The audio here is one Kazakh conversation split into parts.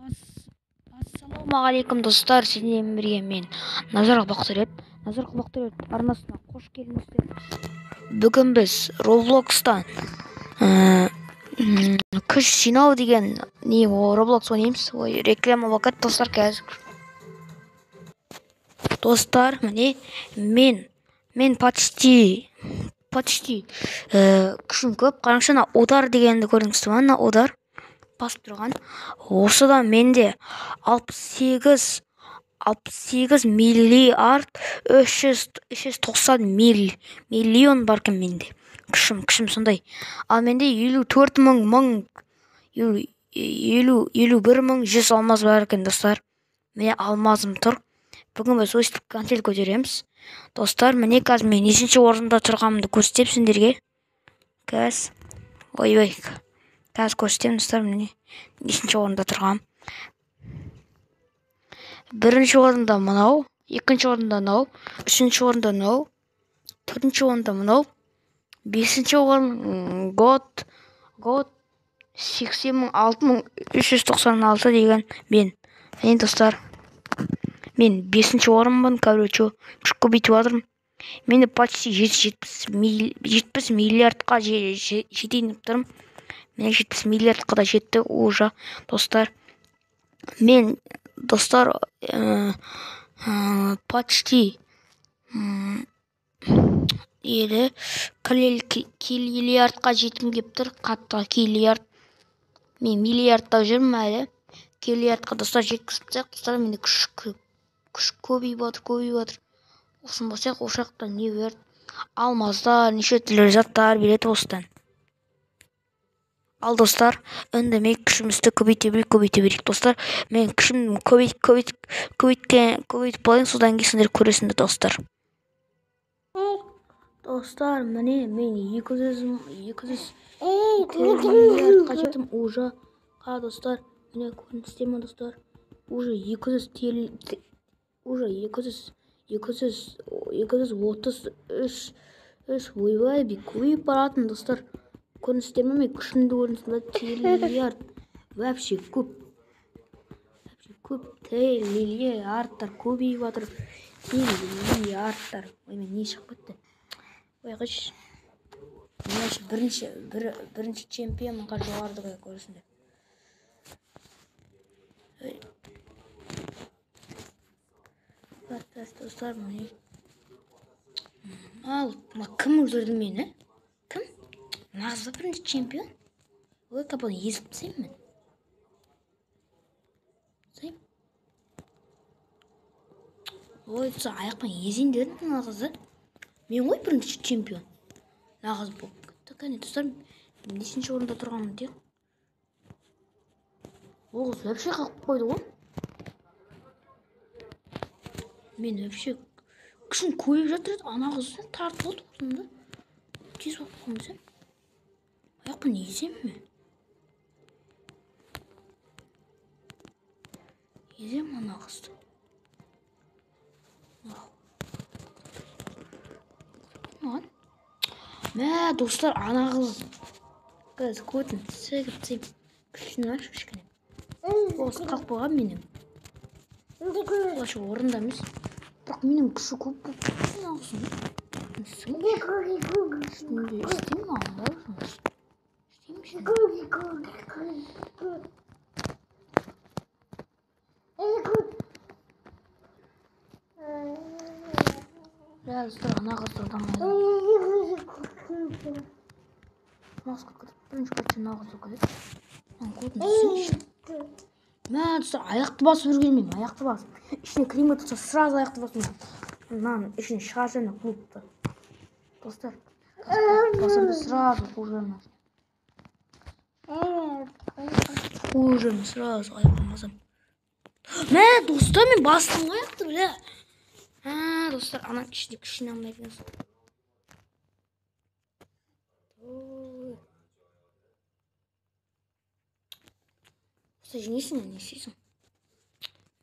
Ассалаумағалейкум достар, сіздермен бірге мен Назар Бақтыреп арнасына қош келдіңіздер. Бүгін біз Roblox'тан күш жинау деген Roblox ойнаймыз. Ой, реклама вакыт достар қазір. Достар, міне мен почти күшім көп. Қараңызшы, удар дегенді көрдіңіз бе? Удар басып тұрған. Осыдан менде 68 миллиард 390 миллион бар екен менде. Күшім сондай. Ал менде 51.100 алмаз бар екен достар. Міне алмазым тұр. Бүгін біз өстіп контент көтереміз. Достар, міне қазір мен нешінші орында тұрғанымды көрсетем сендерге. Қазір көрсетем достар, міне нешінші орында тұрғам. Бірінші орында мынау, екінші орында мынау, үшінші орында мынау, төртінші орында мынау, бесінші орын год 86.396 деген мен. Міне достар, мен бесінші орынмын, короче, күш көбейтіп жатырмын. Мені почти 70 миллиардқа жетейін деп тұрмын. Мен 70 миллиардқа да жетті уже, достар. Мен, достар, почти киллиардқа жетім кеп тұр. Қатты киллиард. Мен миллиардта жүрмін әлі. Киллиардқа достар жеткізіп тұрсақ, достар, менде күш көбейіп отыр. Осын болсақ, ошақтан не берді? Алмаздар, неше түрлі заттар береді осыдан. Ал достар, үндемей күшімізді көбейте берейік достар. Мен күшімді көбейтіп болайын, содан кейін сендер көресіңдер достар. Достар, міне мен 200 миллиардқа жеттім уже. Достар, міне көріністер ме достар? Уже 233 ойбай көбейіп баратын достар. Көріністер ме? Мен күшімді көрінісінде триллиард. Вообще көп триллиардтар көбейіп жатыр. Миллиардтар. Ой, мен не шығып кетті? Ой, қыш. Бірінші чемпионға жоғардығы көрісінде. Достар, міне. Ал, кім өлтірді мені? Кім? Нағыз бірінші чемпион? Ой, капаны езіп тсайм мен. Ой, тұса аяқпен езейін дедім нағызды. Мен ғой бірінші чемпион. Нағыз бұл. Кәне, достар, нешінші орында тұрғанмын дек. Оғыз өпше қалып қойды ғой. Мен өпше күшін көйіп жатыр еді. Анағызды тартып олды орында. Тез болып қоймасам. Аяқпен езем ме? Езем анағызды. Мә, достар, анағыз. Қазір көтін сәгіп күшін ашы кішкене. Осы қалып қойған менің. Олашы орындамыз. Бірақ менің күші көп болып анағызын. Істеймін аңда жұмыс. Достар, анағызды адамайды. Нағыз көкіріп, бірінші көтін нағызды көкіріп. Көтін түсін. Мә, достар, аяқты басып жүргенмеймін, аяқты басып. Ішіне кірейін тұрса, сразу аяқты басып. Мынан ішіне шығарсаны клубты. Достар, басымды сразу қужырмас. Қужырмас, сразу аяқтан басам. Мә, достар, мен бастым аяқты, бля. Достар, анан ішіне күшін алмайды. Достар, жинесің, не істейсің?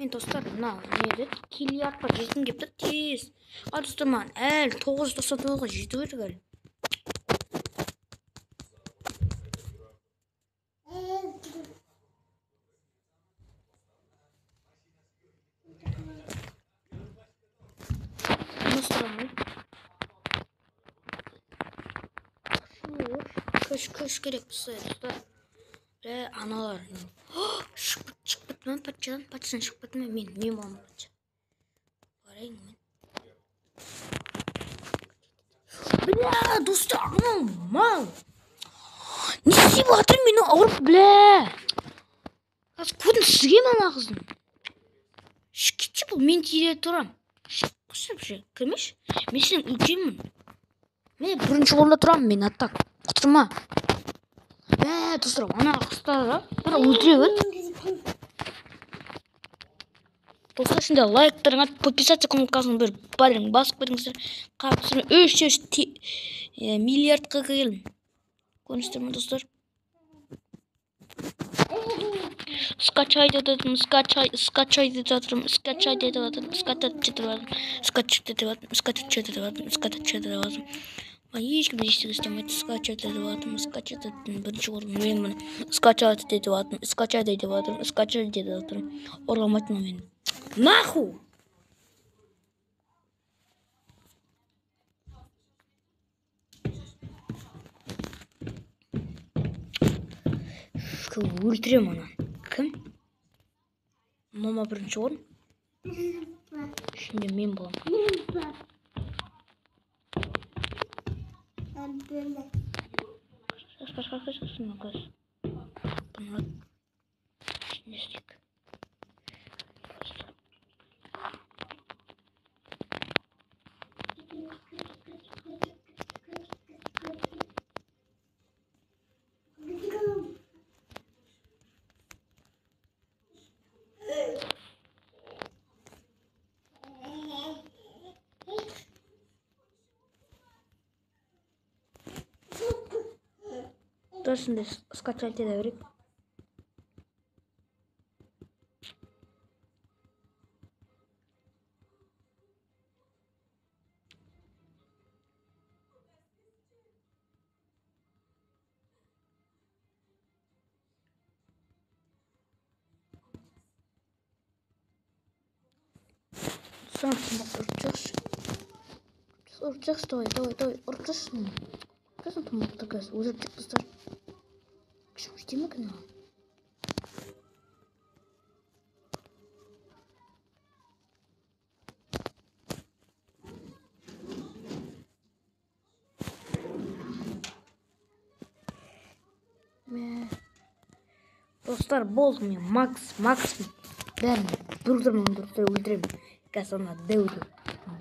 Мен достар, мына неді? Киллиардқа жетім кепті тез. Достар, маған әлі 999-ға жету керек әлі. Köş керек достар. Аналар. Шығып кетті ме патшадан? Патшадан шығып кетті ме? Мен боламын патша. Барайын мен. Бля, достар, анау мал. Не істеп жатыр мені ауырып, бля. Қазір көзін сізге ана қыздың. Кетші бұл, мен тире тұрам. Қойшы, кірмеш? Мен сенің үлкенмін. Мен бірінші орында тұрам, мен аттақ. Құтырма. Достар, ана қыздары бір өлтіре бер. Достар, şimdi лайктарыңа подписаться кнопкасын бір барың басып беріңіздер. Қапсырын 300 миллиардқа келін. Көріністер ме, достар? Скачай дедім, скачай деп жатырмын, скачай деп жатырмын, скачай деп жатырмын. Ешкім ештеңе істемейді, скачай деп жатырмын, скачай деп бірінші орын менмін, скачай деп жатырмын, скачай деп жатырмын. Орламайтын мен. Нахуй! Өлтірем ана. Кім? Мама бірінші орын. Şimdi мен боламын. Қаш. Бұны не істейік? Şimdi скачать ете берейік. Сам ұрчақшы, давай, ұрчақшы. Қасан тұмақты қаз, өзіртік достар. Кішім үштеме күні? Достар, болды мен, Макс, бәрін өлтіремін. Қазір ана дәуді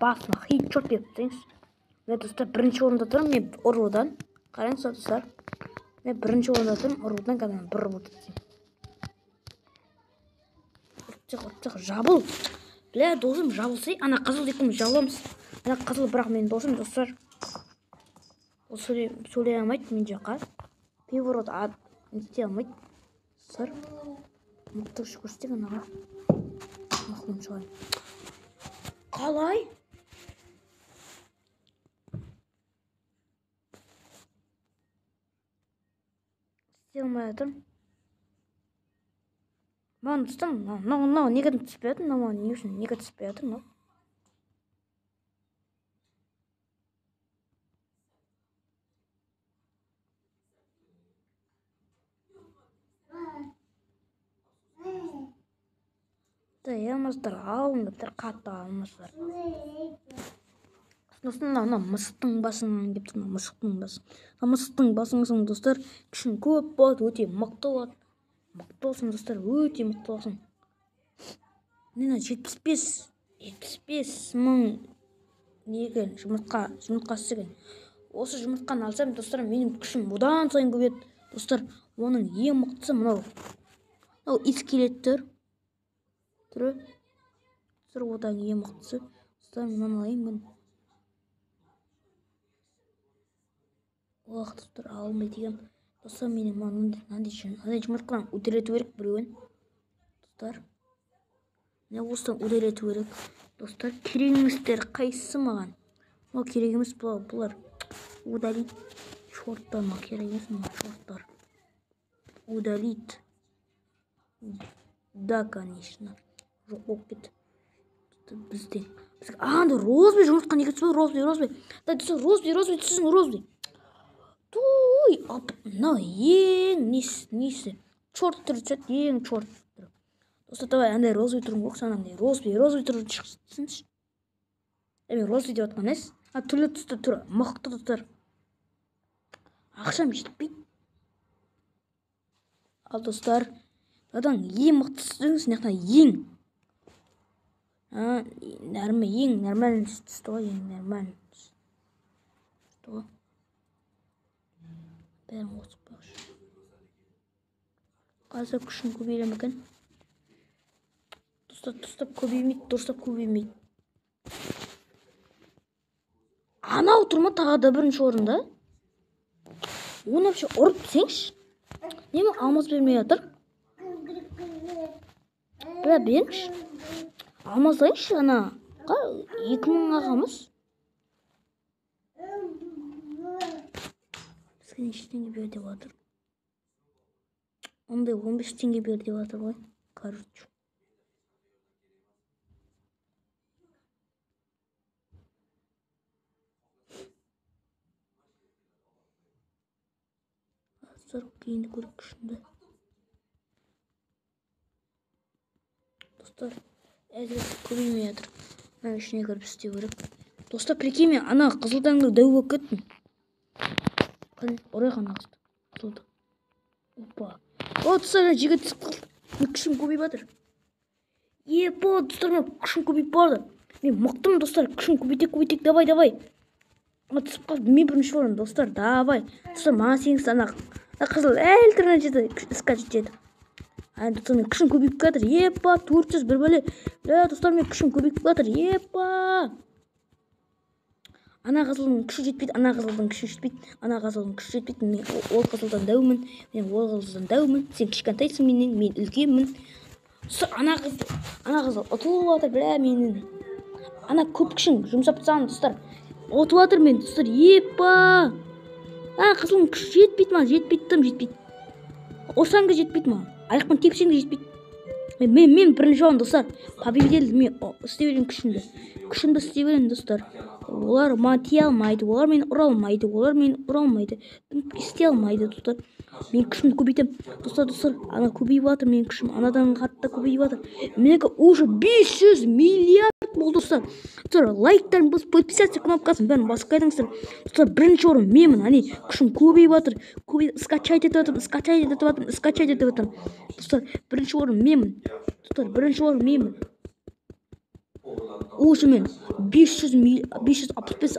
басына хит-шот беріп тұрыңыз. Достар, бірінші орында тұрым, мен ұрғыдан. Қараңыз, достар. Мен бірінші орында тұрым, ұрғыдан қазір бір бұтып. Ұртсақ, жабыл. Бля, досым жабылсай, ана қызыл дейкім жабыламыз. Ана қызыл бірақ мен досым, достар. Ол сөйлей алмайды мен жаққа. Пиворот істей алмайды. Достар, мұқтық көрсетек анаға. Мақлым шығайын. Қалай? Істей алмай жатырмын. Маған тұстым, неге түспей жатыр? Маған не үшін неге түспей жатыр? Алмастар, алыңдар, қатты алмастар. Сосын мысықтың басын кеп тұр, мысықтың басын. Мысықтың басың, достар, күшін көп болады, өте мықты болады. Мықты болсын, достар, өте мықты болсын. Мені 75 мың неген жұмыртқасы екен. Осы жұмыртқаны алсам, достар, менің күшім одан сайын көбейеді. Достар, оның ең мықтысы мынау. Мынау искелеттер. Түрі. Достар, одан ең мықтысы. Достар, мен алайын мен. Уақыт, достар, алмай деген. Достар, менің мынандай жұмыртқадан өтірету керек біреуін. Достар. Не осыдан өтірету керек. Достар, керек еместер қайсысы маған? Ол керек емес бұлар. Удалить. Шорттар ма керек емес маған шорттар. Удалить. Да, конечно. Жоқ болып кетті. Бізден. Анда розбей жұмыртқа неге түспей? Розбей. Да, түсің розбей. Ой, мынау ең несі черт түрі түседі, ең черт түрі. Достар, давай андай розовый түрін қойсаң, андай розовый түрі шықсыншы. Мен розовый деп жатқан емес. Түрлі түсті түрі мықты достар. Ақшам жетпейді. Ал достар, одан ең мықтысы деңіз, мына ең. Ең нормальный түсті ғой, ең нормальный түсті ғой. Бәрін қосып бақшы. Қазір күшін көбейлем екен. Достап көбеймейді. Анау тұрма тағы да бірінші орында. Оны вообще ұрып түсеңші. Неме алмаз бермей жатыр? Бля, беріңші. Алмаздайыншы ана. 2000 ағамыз. Бізге неше теңге бер деп жатыр? Ондай 15 теңге бер деп жатыр ғой. Короче. Кейінді көріп күшінде. Достар, әзір көбеймей жатыр. Мен ішіне кіріп істеу керек. Достар, прикинь, мен ана қызылтаңды дәу болып кеттім. Орай қана қызылды. Опа. О, достар, жеге түсіп қалды. Мен күшім көбейіп жатыр. Епо, достар, мен күшім көбейіп барды. Мен мықтым, достар, күшім көбейтек, давай. Түсіп қалды, мен бірінші орын, достар, давай. Достар, маған сеніңіз ана қызыл әлтірінен жеті скачет жеті. Достар, мен күшім көбейіп қатыр. Епа, 400 бір бөле. Достар, мен күшім көбейіп қатыр. Епа. Ана қызылдың күші жетпейді. Ана қызылдың күші жетпейді. Мен ол қызылдан дәумін. Сен кішкентайсың менен, мен үлкенмін. Достар, ана қызыл ұтылып жатыр. Бля, менің. Ана көп күшін жұмсап тастаған, достар. Ұтылып жатыр мен, достар. Епа. Қызылың күші жетпейді. Орсаң да жетпейді ма? Аяқпен тепсең де жетпейді. Мен бірінші орын, достар. Победил, мен істей берем күшімді істей берем, достар. Олар маған тие алмайды, олар мені ұра алмайды. Істей алмайды, достар. Мен күшімді көбейтем. Достар, ана көбейіп жатыр менің күшім. Анадан қатты көбейіп жатыр. Менікі уже 500 миллиард болды, достар. Достар, лайктарын басып, подписаться кнопкасын бәрін басып қайтыңыздар. Достар, бірінші орын менмін. Ане күшім көбейіп жатыр. Скачать етіп жатырмын. Достар, бірінші орын менмін. Уже мен 565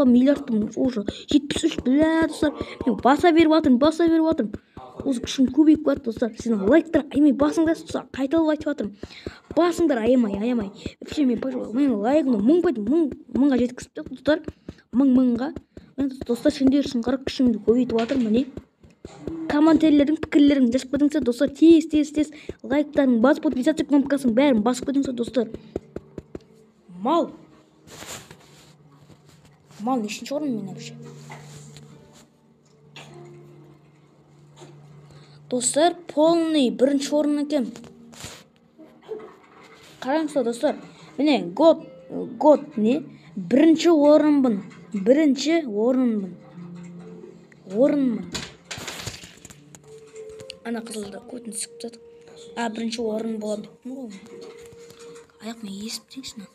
миллиардтың уже 73, бля, достар. Мен баса беріп жатырмын. Осы күшім көбейіп кетті, достар. Сіздің лайктар аямай басыңдар, достар. Қайталап айтып жатырмын. Басыңдар аямай. Вообще мен лайкымды 1000-ға жеткізіп, достар. 1000-ға. Достар, сендер үшін қарап күшімді көбейтіп жатырмын, міне. Комментарийлердің пікірлерін жазып кетіңіздер, достар. Тез лайктарын басып, подписаться кнопкасын бәрін басып кетіңіздер, достар. Мал нешінші орын мен вообще? Достар, полный бірінші орын екен. Қараңыздар, достар. Міне, год не? Бірінші орынмын. Ана қызылда көтін сықып жатыр. Бірінші орын болады. Аяқ мен есіптеңшін.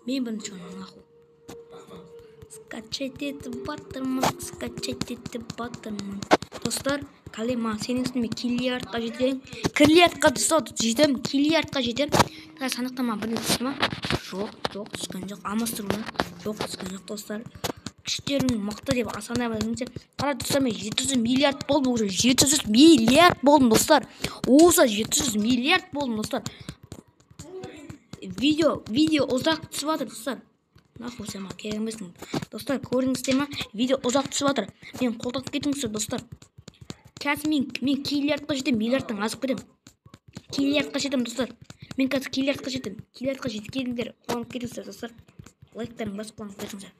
Мен бірінші орын ақыл. Скачать етіп батырмын. Достар, қалема сеніңсін мен киллиардқа жетем. Киллиардқа жетем. Санақтама бірін түсті ма? Жоқ, түскен жоқ. Амастыруда. Жоқ, түскен жоқ, достар. Күштерің мықты деп асанай біліңіздер. Қара, достар, мен 700 миллиард болдым. Уже 700 миллиард болдым, достар. Осы 700 миллиард болдым, достар. Видео ұзақ түсіп жатыр, достар. Нахуй сама керек емесің. Достар, көрдіңіздер ма? Видео ұзақ түсіп жатыр. Мен қолдап кетіңіздер, достар. Қазір мен киллиардқа жетем, миллиардтан азып кетем. Киллиардқа жетем, достар. Мен қазір киллиардқа жетем. Киллиардқа жетіп келіңдер. Қолдап кетіңіздер, достар. Лайктарын басып қолдап кетіңіздер.